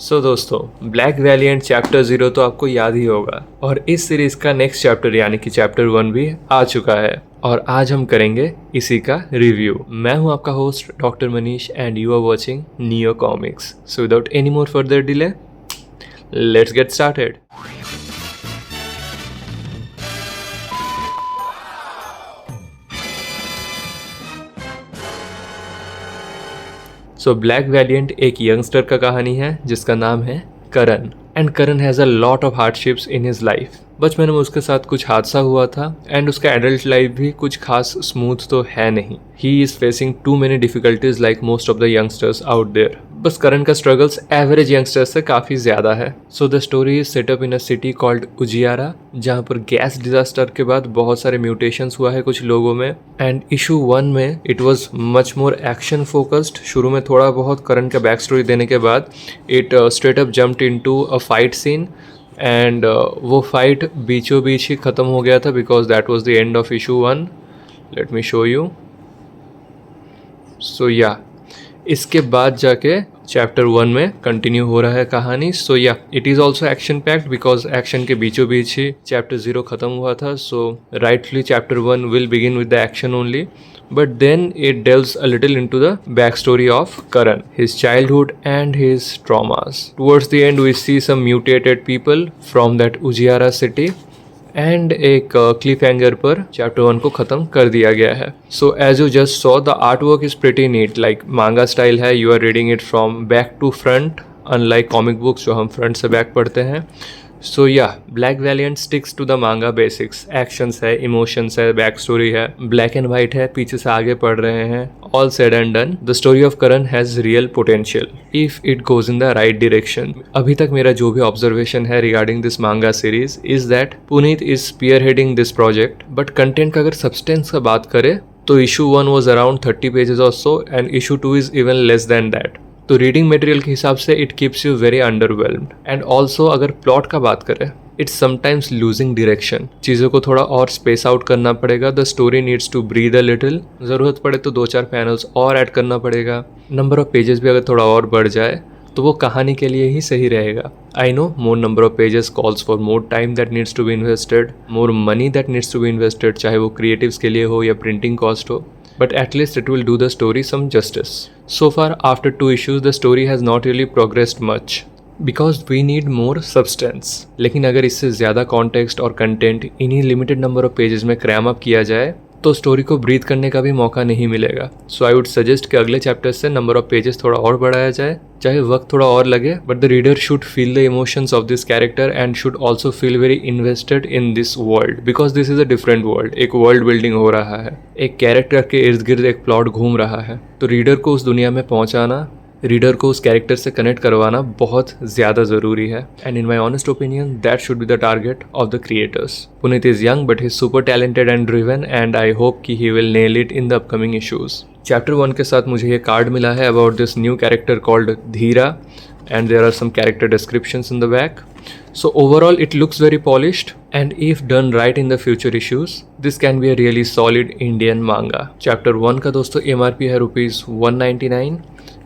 दोस्तों, black Valiant chapter 0 तो आपको याद ही होगा और इस सीरीज का नेक्स्ट चैप्टर यानी कि चैप्टर 1 भी आ चुका है और आज हम करेंगे इसी का रिव्यू। मैं हूं आपका host doctor Manish and you are watching Neo comics. So without any more further delay, let's get started. Black valiant एक यंगस्टर का कहानी है जिसका नाम है Karan. And Karan has a lot of hardships in his life. बचपन में उसके साथ कुछ हादसा हुआ था एंड उसका एडल्ट लाइफ भी कुछ खास स्मूथ तो है नहीं। He is facing too many difficulties like most of the youngsters out there. बस करण का स्ट्रगल्स एवरेज यंगस्टर्स से काफ़ी ज़्यादा है। So the story is setup in a city called Ujiyara, जहाँ पर गैस डिजास्टर के बाद बहुत सारे म्यूटेशंस हुआ है कुछ लोगों में। एंड इशू 1 में it was much more action focused. शुरू में थोड़ा बहुत करण का बैक स्टोरी देने के बाद it straight up jumped into a fight scene and वो फाइट बीचों बीच ही ख़त्म हो गया था because that was the end of issue 1। Let me show you. So yeah इसके बाद जाके चैप्टर 1 में कंटिन्यू हो रहा है कहानी। So yeah it is also action packed because action के बीचों बीच ही चैप्टर 0 ख़त्म हुआ था। So rightly chapter 1 will begin with the action only, but then it delves a little into the backstory of Karan, his childhood and his traumas. Towards the end we see some mutated people from that Ujiara city and एक cliffhanger पर chapter 1 को ख़त्म कर दिया गया है। So as you just saw the artwork is pretty neat, like manga style है। You are reading it from back to front, unlike comic books जो हम फ्रंट से बैक पढ़ते हैं। So yeah black valiant sticks to the manga basics. Actions है, emotions है, backstory है, black and white है, पीछे से आगे पढ़ रहे हैं। All said and done, the story of Karan has real potential if it goes in the right direction. अभी तक मेरा जो भी ऑब्जर्वेशन है regarding this manga series is that Puneet is spearheading this project, but content का अगर substance का बात करें तो इशू 1 वॉज अराउंड 30 पेजेस और so and issue 2 is even less than that. तो रीडिंग मटेरियल के हिसाब से it keeps you very underwhelmed. And also अगर प्लॉट का बात करें, इट्स समटाइम्स लूजिंग डायरेक्शन। चीज़ों को थोड़ा और स्पेस आउट करना पड़ेगा। The story needs to breathe a little. ज़रूरत पड़े तो 2-4 पैनल्स और ऐड करना पड़ेगा। नंबर ऑफ पेजेस भी अगर थोड़ा और बढ़ जाए तो वो कहानी के लिए ही सही रहेगा। I know more number of pages calls for more time that needs to be invested, more money that needs to be invested, चाहे वो क्रिएटिव्स के लिए हो या प्रिंटिंग कॉस्ट हो, but at least it will do the story some justice. So far, after 2 issues, the story has not really progressed much because we need more substance. लेकिन अगर इससे ज़्यादा context और content इन्हीं limited number of pages में cram up किया जाए तो स्टोरी को ब्रीथ करने का भी मौका नहीं मिलेगा। सो आई वुड सजेस्ट कि अगले चैप्टर से नंबर ऑफ पेजेस थोड़ा और बढ़ाया जाए, चाहे वक्त थोड़ा और लगे, but the reader should feel the emotions of this character and should also feel very invested in this world because this is a different world. एक वर्ल्ड बिल्डिंग हो रहा है, एक कैरेक्टर के इर्द गिर्द एक प्लॉट घूम रहा है, तो रीडर को उस दुनिया में पहुंचाना, रीडर को उस कैरेक्टर से कनेक्ट करवाना बहुत ज़्यादा ज़रूरी है। And in my honest opinion that should be the target of the creators. Puneet is young but he is super talented and driven and I hope कि he will nail it in the upcoming issues. Chapter 1 के साथ मुझे ये card मिला है about this new character called Dheera and there are some character descriptions in the back. So overall it looks very polished and if done right in the future issues, this can be a really solid Indian manga. Chapter 1 का दोस्तों MRP है ₹199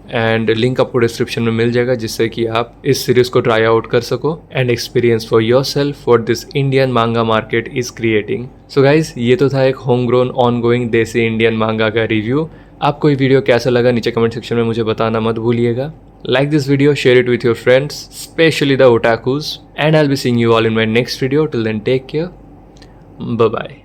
and link आपको description में मिल जाएगा जिससे कि आप इस सीरीज को ट्राई आउट कर सको and experience for yourself what this Indian manga market is creating. So guys, ये तो था एक home grown ongoing desi Indian manga का रिव्यू। आपको ये वीडियो कैसा लगा नीचे कमेंट सेक्शन में मुझे बताना मत भूलिएगा। Like this video, share it with your friends, especially the otakus, and I'll be seeing you all in my next video. Till then, take care. Bye bye.